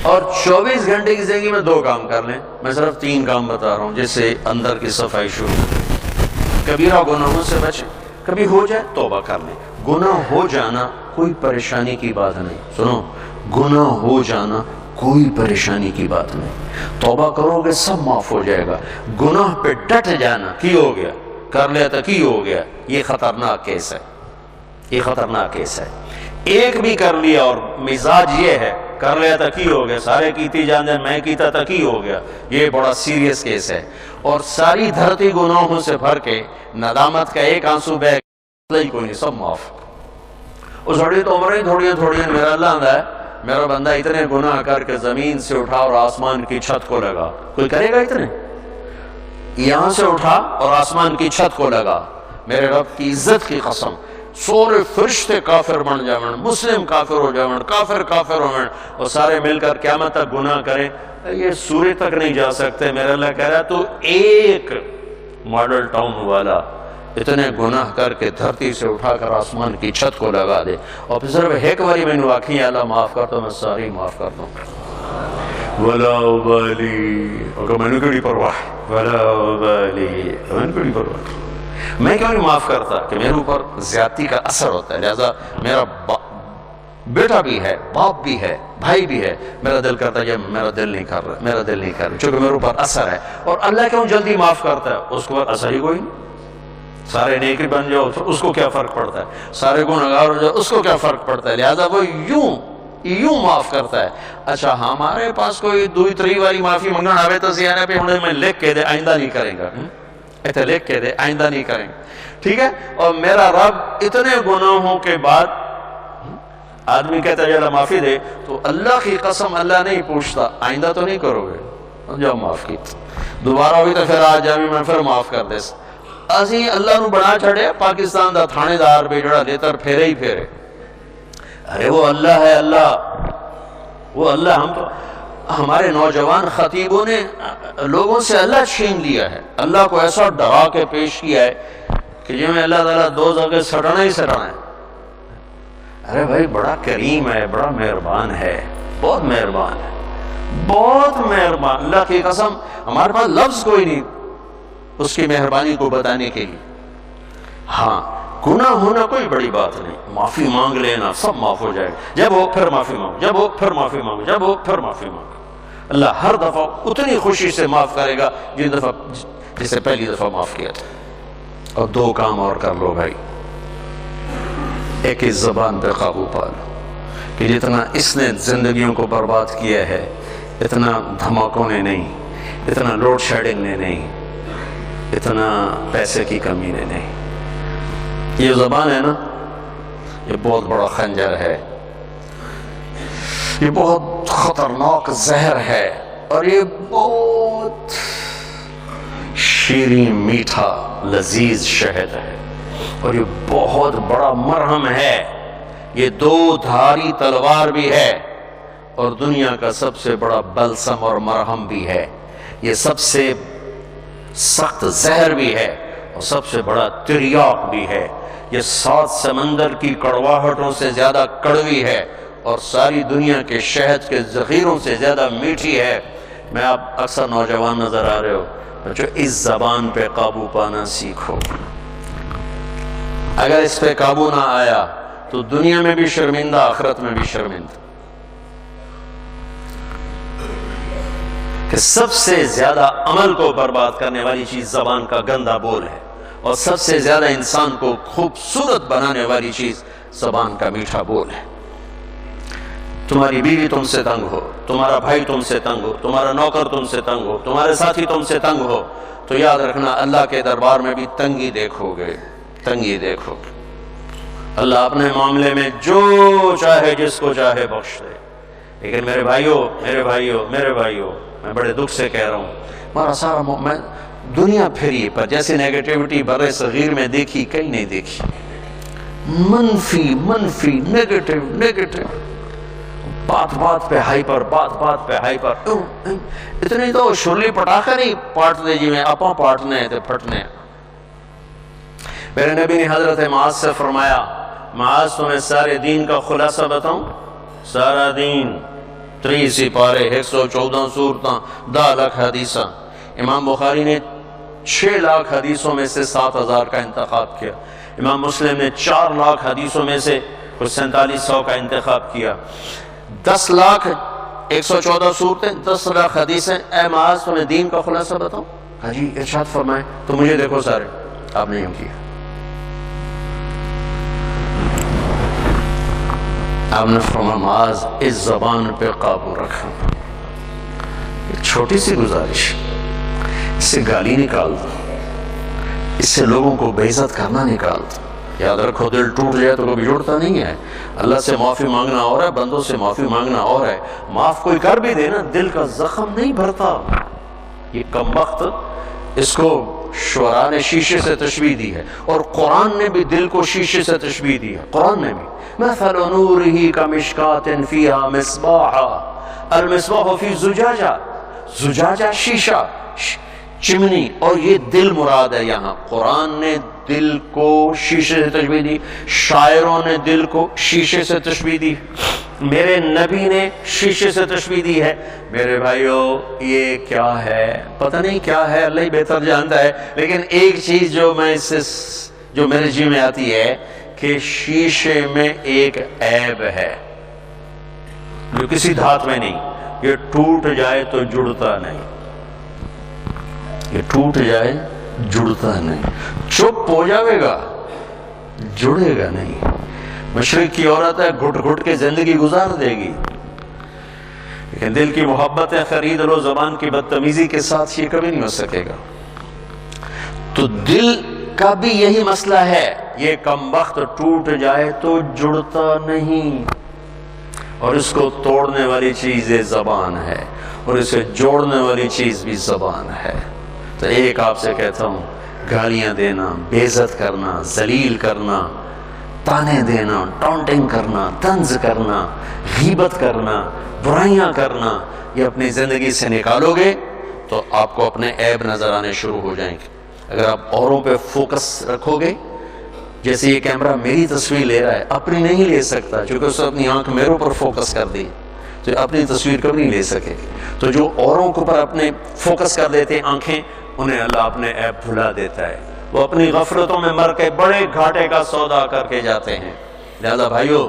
اور 24 گھنٹے کی زندگی میں 2 کام کر لیں. میں صرف 3 کام بتا رہا ہوں جس سے اندر کی صفائی شروع. کبیرہ گناہوں سے بچیں. کبھی ہو جائے توبہ کر لیں. گناہ ہو جانا کوئی پریشانی کی بات نہیں. سنو، گناہ ہو جانا کوئی پریشانی کی بات نہیں. توبہ کرو گے سب معاف ہو جائے گا. گناہ پہ ڈٹ جانا، کی ہو گیا کر لیا تو کی ہو گیا، یہ خطرناک کیس ہے. یہ خطرناک کیس ہے. ایک بھی کر لیا اور مزاج یہ ہے کر لیا تو کی ہو گیا، سارے کیتی جان دیں میں کیتا تو کی ہو گیا، یہ بڑا سیریس کیس ہے. اور ساری دھرتی گناہوں سے بھر کے ندامت کا ایک آنسو بہہ کوئی نہیں، سب معاف. اس بڑی تو عمریں تھوڑیاں میرا اللہ آندہ ہے، میرا بندہ اتنے گناہ کر کے زمین سے اٹھا اور آسمان کی چھت کو لگا. کوئی کرے گا اتنے؟ یہاں سے اٹھا اور آسمان کی چھت کو لگا. میرے رب کی عزت کی قسم، سورے فرشتے کافر بن جاون، مسلم کافر ہو جاون، کافر ہو جاون، اور سارے مل کر قیامت تک گناہ کریں، یہ سورج تک نہیں جا سکتے. میرا اللہ کہہ رہا ہے تو ایک ماڈل ٹاؤن والا اتنے گناہ کر کے دھرتی سے اٹھا کر آسمان کی چھت کو لگا دے، اور پھر صرف ایک باری میں نے آکھی اللہ معاف کر تو میں ساری معاف کر دوں. ولا ابالی، اگر میں نے کیوں نہیں پرواہ، ولا ابالی، میں نے کیوں نہیں پرواہ. میں کیوں نہیں معاف کرتا کہ میرے اوپر زیادتی کا اثر ہوتا ہے. لہذا میرا بیٹا بھی ہے، باپ بھی ہے، بھائی بھی ہے، میرا دل کرتا ہے میرا دل نہیں کر رہا چونکہ میرے اوپر اثر ہے. اور اللہ کیوں جلدی معاف کرتا ہے؟ اس کو اثر ہی کوئی نہیں. سارے نیکی بن جاؤ تو اس کو کیا فرق پڑتا ہے، سارے گنہگار ہو جاؤ اس کو کیا فرق پڑتا ہے. لہذا وہ یوں معاف کرتا ہے. اچھا ہمارے پاس کوئی 2-3 باری معافی منگنا آوے تو زیادہ پہ میں لکھ کے دے آئندہ نہیں کریں گا، ایسے لکھ کے دے آئندہ نہیں کریں گے، ٹھیک ہے. اور میرا رب اتنے گناہوں کے بعد آدمی کہتا ہے اللہ معافی دے، تو اللہ کی قسم اللہ نہیں پوچھتا آئندہ تو نہیں کرو گے، جب معاف کی دوبارہ ہوئی تو پھر آج جامع میں پھر معاف کر دے. اسی اللہ نو بنا چھڑے پاکستان دا تھانے دار بھی جڑا لیتر پھیرے ہی پھیرے. ارے وہ اللہ ہے، وہ اللہ. ہم تو ہمارے نوجوان خطیبوں نے لوگوں سے اللہ چھین لیا ہے، اللہ کو ایسا ڈرا کے پیش کیا ہے کہ جی میں اللہ تعالیٰ دوزخ کے سٹنا ہی سٹنا ہے. ارے بھائی بڑا کریم ہے، بڑا مہربان ہے، بہت مہربان ہے، بہت مہربان. اللہ کی قسم ہمارے پاس لفظ کوئی نہیں اس کی مہربانی کو بتانے کے لیے. ہاں گناہ ہونا کوئی بڑی بات نہیں، معافی مانگ لینا سب معاف ہو جائے گا. جب ہو پھر معافی مانگو، جب ہو پھر معافی مانگو، جب ہو پھر معافی مانگو. اللہ ہر دفعہ اتنی خوشی سے معاف کرے گا جسے پہلی دفعہ معاف کیا تھا. اور 2 کام اور کر لو بھائی. ایک اس زبان پہ قابو پا لو کہ جتنا اس نے زندگیوں کو برباد کیا ہے اتنا دھماکوں نے نہیں، اتنا لوڈ شیڈنگ نے نہیں، اتنا پیسے کی کمی نے نہیں. یہ زبان ہے نا، یہ بہت بڑا خنجر ہے، یہ بہت خطرناک زہر ہے، اور یہ بہت شیریں میٹھا لذیذ شہد ہے، اور یہ بہت بڑا مرہم ہے. یہ 2 دھاری تلوار بھی ہے اور دنیا کا سب سے بڑا بلسم اور مرہم بھی ہے. یہ سب سے سخت زہر بھی ہے اور سب سے بڑا تریاق بھی ہے. یہ 7 سمندر کی کڑواہٹوں سے زیادہ کڑوی ہے اور ساری دنیا کے شہد کے ذخیروں سے زیادہ میٹھی ہے. میں آپ اکثر نوجوان نظر آ رہے ہو جو اس زبان پہ قابو پانا سیکھو. اگر اس پہ قابو نہ آیا تو دنیا میں بھی شرمندہ، آخرت میں بھی شرمندہ. کہ سب سے زیادہ عمل کو برباد کرنے والی چیز زبان کا گندا بول ہے، اور سب سے زیادہ انسان کو خوبصورت بنانے والی چیز زبان کا میٹھا بول ہے. تمہاری بیوی تم سے تنگ ہو، تمہارا بھائی تم سے تنگ ہو، تمہارا نوکر تم سے تنگ ہو، تمہارے ساتھی تم سے تنگ ہو، تو یاد رکھنا اللہ کے دربار میں بھی تنگی دیکھو گے، تنگی دیکھو گے. اللہ اپنے معاملے میں جو چاہے جس کو چاہے بخش دے. لیکن میرے بھائیوں میں بڑے دکھ سے کہہ رہا ہوں، ہمارا سارا میں دنیا پھری پر جیسے نیگیٹیوٹی برے صغیر میں دیکھی کہیں نہیں دیکھی. منفی نیگیٹو، بات پہ ہائپر، بات پہ ہائپر. اتنی تو شرلی پٹاخے نہیں پاٹ دے جی میں اپاں پاٹنے تے پھٹنے. میرے نبی نے حضرت معاذ سے فرمایا، معاذ تمہیں سارے دین کا خلاصہ بتاؤں؟ سارا دین 30 پارے 114 سورتاں 10 لاکھ حدیثاں. امام بخاری نے 6 لاکھ حدیثوں میں سے 7000 کا انتخاب کیا. امام مسلم نے 4 لاکھ حدیثوں میں سے کچھ 4700 کا انتخاب کیا. 10 لاکھ 114 صورتیں 10 لاکھ حدیثیں. اے معاذ تمہیں دین کا خلاصہ بتاؤں؟ ہاں جی ارشاد فرمائیں. تو مجھے دیکھو سارے، آپ نے یوں کیا. آپ نے فرمایا معاذ اس زبان پہ قابو رکھا. ایک چھوٹی سی گزارش، اس سے گالی نکال دو، اس سے لوگوں کو بے عزت کرنا نکال دو. یاد رکھو دل ٹوٹ جائے تو کبھی جڑتا نہیں ہے. اللہ سے معافی مانگنا اور ہے، بندوں سے معافی مانگنا اور ہے. معاف کوئی کر بھی دے نا، دل کا زخم نہیں بھرتا. یہ کم وقت، اس کو شعراء نے شیشے سے تشبیہ دی ہے، اور قرآن نے بھی دل کو شیشے سے تشبیہ دی ہے. قرآن نے بھی مثل نورہ کمشکات فیہا مصباح المصباح فی زجاجہ. زجاجہ شیشہ، چمنی، اور یہ دل مراد ہے. یہاں قرآن نے دل کو شیشے سے تشبیہ دی، شاعروں نے دل کو شیشے سے تشبیہ دی، میرے نبی نے شیشے سے تشبیہ دی ہے. میرے بھائیو یہ کیا ہے؟ پتہ نہیں کیا ہے، اللہ ہی بہتر جانتا ہے. لیکن ایک چیز جو میں اس سے جو میرے جی میں آتی ہے کہ شیشے میں ایک عیب ہے جو کسی دھات میں نہیں. یہ ٹوٹ جائے تو جڑتا نہیں، یہ ٹوٹ جائے جڑتا نہیں. چپ ہو جاوے گا، جڑے گا نہیں. مشرق کی عورت ہے، گھٹ گھٹ کے زندگی گزار دے گی، لیکن دل کی محبتیں خرید لو زبان کی بدتمیزی کے ساتھ، یہ کبھی نہیں ہو سکے گا. تو دل کا بھی یہی مسئلہ ہے. یہ کم وقت ٹوٹ جائے تو جڑتا نہیں، اور اس کو توڑنے والی چیز زبان ہے، اور اسے جوڑنے والی چیز بھی زبان ہے. تو ایک آپ سے کہتا ہوں، گالیاں دینا، بے عزت کرنا، ذلیل کرنا، تانے دینا، ٹانٹنگ کرنا، طنز کرنا، غیبت کرنا، برائیاں کرنا، یہ اپنی زندگی سے نکالو گے تو آپ کو اپنے عیب نظر آنے شروع ہو جائیں گے. اگر آپ اوروں پہ فوکس رکھو گے، جیسے یہ کیمرہ میری تصویر لے رہا ہے، اپنی نہیں لے سکتا چونکہ اس نے اپنی آنکھ میرے اوپر فوکس کر دی، تو اپنی تصویر کبھی نہیں لے سکے. تو جو اوروں کے اوپر اپنے فوکس کر دیتے آنکھیں، انہیں اللہ اپنے عیب بھلا دیتا ہے. وہ اپنی غفلتوں میں مر کے بڑے گھاٹے کا سودا کر کے جاتے ہیں. لہذا بھائیو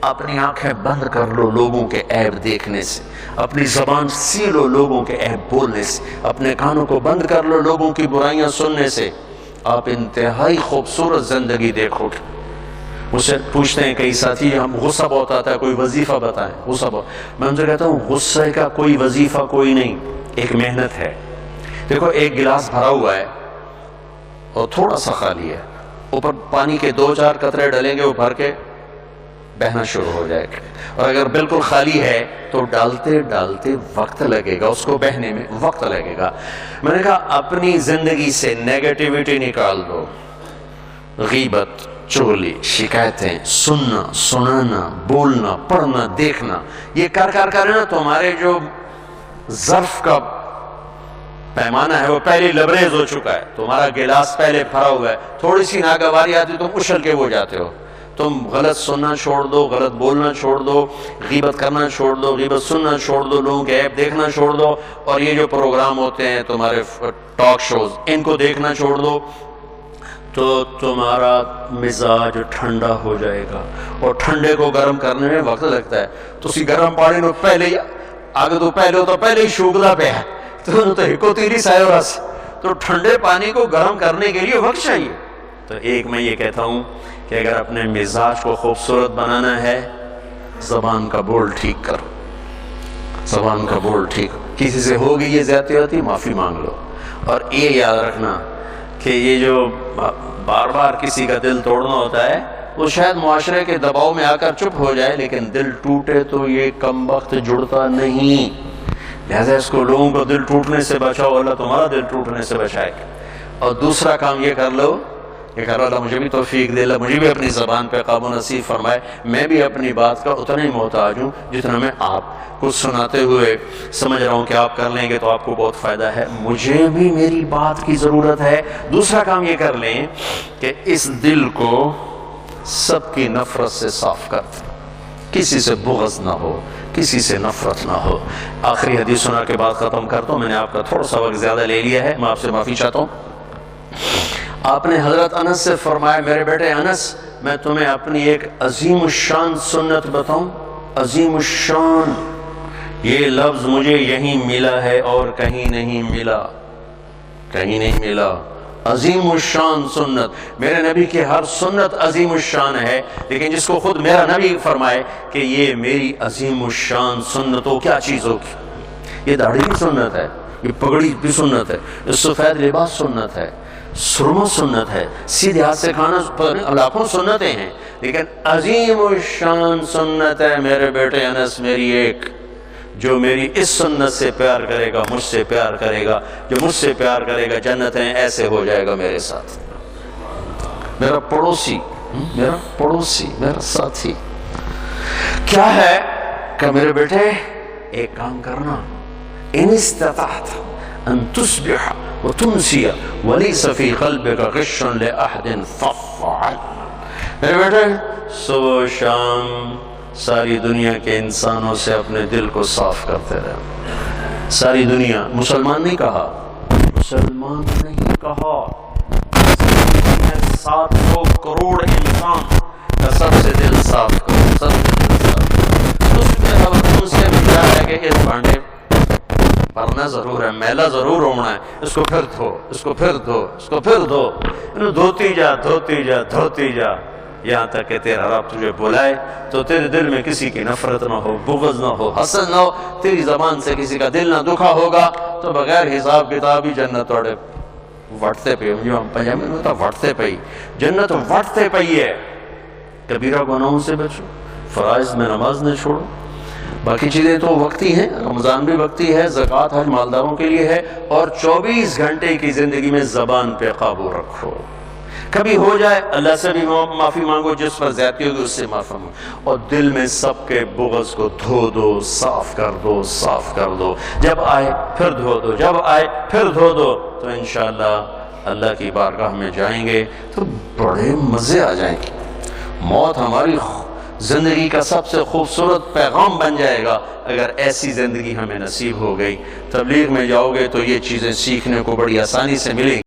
اپنی آنکھیں بند کر لو لوگوں کے عیب دیکھنے سے، اپنی زبان سیلو لوگوں کے عیب بولنے سے، اپنے کانوں کو بند کر لو لوگوں کی برائیاں سننے سے. آپ انتہائی خوبصورت زندگی دیکھو گے. مجھ سے پوچھتے ہیں کئی ساتھی، ہم غصہ بہت آتا ہے، کوئی وظیفہ بتائیں. غصہ بہت، میں ان سے کہتا ہوں غصے کا کوئی وظیفہ کوئی نہیں، ایک محنت ہے. دیکھو ایک گلاس بھرا ہوا ہے اور تھوڑا سا خالی ہے، اوپر پانی کے 2-4 قطرے ڈلیں گے، وہ بھر کے بہنا شروع ہو جائے گا. اور اگر بالکل خالی ہے تو ڈالتے ڈالتے وقت لگے گا، اس کو بہنے میں وقت لگے گا. میں نے کہا اپنی زندگی سے نیگیٹیوٹی نکال دو. غیبت، چغلی، شکایتیں، سننا، سنانا، بولنا، پڑھنا، دیکھنا، یہ کر نا تمہارے جو ظرف کا پیمانہ ہے وہ پہلے لبریز ہو چکا ہے. تمہارا گلاس پہلے بھرا ہوا ہے، تھوڑی سی ناگواری آتی تم اچھل کے وہ جاتے ہو. تم غلط سننا چھوڑ دو، غلط بولنا چھوڑ دو، غیبت کرنا چھوڑ دو، غیبت سننا چھوڑ دو، لوگوں کے عیب دیکھنا چھوڑ دو، اور یہ جو پروگرام ہوتے ہیں تمہارے ٹاک شوز، ان کو دیکھنا چھوڑ دو، تو تمہارا مزاج ٹھنڈا ہو جائے گا. اور ٹھنڈے کو گرم کرنے میں وقت لگتا ہے. تو اسی گرم پانی نو پہلے ہی آگے تو پہلے ہی شوگلا پہ ہے تو ہکو تیری سایہ رس. تو ٹھنڈے پانی کو گرم کرنے کے لیے وقت چاہیے. تو ایک میں یہ کہتا ہوں کہ اگر اپنے مزاج کو خوبصورت بنانا ہے، زبان کا بول ٹھیک کرو. زبان کا بول ٹھیک، کسی سے ہوگی یہ زیادتی ہوتی، معافی مانگ لو. اور یہ یاد رکھنا کہ یہ جو بار بار کسی کا دل توڑنا ہوتا ہے، وہ شاید معاشرے کے دباؤ میں آ کر چپ ہو جائے، لیکن دل ٹوٹے تو یہ کم وقت جڑتا نہیں. لہذا اس کو لوگوں کو دل ٹوٹنے سے بچاؤ، اللہ تمہارا دل ٹوٹنے سے بچائے گا. اور دوسرا کام یہ کر لو، اللہ مجھے بھی توفیق دے، اللہ مجھے بھی اپنی زبان پہ قابو نصیب فرمائے. میں بھی اپنی بات کا اتنا ہی محتاج ہوں جتنا میں آپ کو سناتے ہوئے سمجھ رہا ہوں کہ آپ کر لیں گے تو آپ کو بہت فائدہ ہے. مجھے بھی میری بات کی ضرورت ہے. دوسرا کام یہ کر لیں کہ اس دل کو سب کی نفرت سے صاف کر دیں. کسی سے بغض نہ ہو، کسی سے نفرت نہ ہو۔ آخری حدیث سنا کے بعد ختم کرتا ہوں، میں نے آپ کا تھوڑا سا وقت زیادہ لے لیا ہے، میں آپ سے معافی چاہتا ہوں۔ آپ نے حضرت انس سے فرمایا میرے بیٹے انس، میں تمہیں اپنی ایک عظیم الشان سنت بتاؤں؟ عظیم الشان، یہ لفظ مجھے یہیں ملا ہے اور کہیں نہیں ملا، کہیں نہیں ملا۔ عظیم الشان سنت، میرے نبی کی ہر سنت عظیم الشان ہے، لیکن جس کو خود میرا نبی فرمائے کہ یہ میری عظیم الشان سنت ہو، کیا چیز ہوگی؟ یہ داڑھی کی سنت ہے، یہ پگڑی کی سنت ہے، یہ سفید لباس سنت ہے، سرما سنت ہے، سیدھے ہاتھ سے کھانا، لاکھوں سنتیں ہیں، لیکن عظیم الشان سنت ہے میرے بیٹے انس میری ایک، جو میری اس سنت سے پیار کرے گا مجھ سے پیار کرے گا، جو مجھ سے پیار کرے گا جنتیں ایسے ہو جائے گا میرے ساتھ۔ میرا پڑوسی، میرا پڑوسی، میرا ساتھی کیا ہے کہ میرے بیٹے ایک کام کرنا، ان استطعت ان تصبح وتمسی وليس في قلبك غش لأحد فافعل۔ میرے بیٹے صبح و شام ساری دنیا کے انسانوں سے اپنے دل کو صاف کرتے رہے۔ ساری دنیا، مسلمان نہیں کہا، مسلمان نہیں کہا، 700 کروڑ انسان کا سب سے دل صاف کرو، سب سے دل صاف کرو۔ اس میں اب تم سے ملا ہے کہ اس بھانڈے بھرنا ضرور ہے، میلا ضرور ہونا ہے، اس کو پھر دھو، اس کو پھر دھو، اس کو پھر دھو، دھوتی جا دھوتی جا دھوتی جا، یہاں تک کہ تیرا رب تجھے بلائے تو تیرے دل میں کسی کی نفرت نہ ہو، بغض نہ ہو، حسد نہ ہو، تیری زبان سے کسی کا دل نہ دکھا ہوگا تو بغیر حساب کتاب ہی جنت توڑے وٹتے پہ، جو ہم پنجابی میں ہوتا وٹتے پہ ہی، جنت وٹتے پہ ہی ہے۔ کبیرہ گناہوں سے بچو، فرائض میں نماز نہ چھوڑو، باقی چیزیں تو وقتی ہیں، رمضان بھی وقتی ہے، زکوٰۃ حج مالداروں کے لیے ہے، اور 24 گھنٹے کی زندگی میں زبان پہ قابو رکھو۔ کبھی ہو جائے اللہ سے بھی معافی مانگو، جس پر زیادتی ہوگی اس سے معافی مانگو، اور دل میں سب کے بغض کو دھو دو، صاف کر دو، صاف کر دو، جب آئے پھر دھو دو، جب آئے پھر دھو دو، تو انشاءاللہ اللہ کی بارگاہ میں جائیں گے تو بڑے مزے آ جائیں گے۔ موت ہماری زندگی کا سب سے خوبصورت پیغام بن جائے گا اگر ایسی زندگی ہمیں نصیب ہو گئی۔ تبلیغ میں جاؤ گے تو یہ چیزیں سیکھنے کو بڑی آسانی سے ملیں گی۔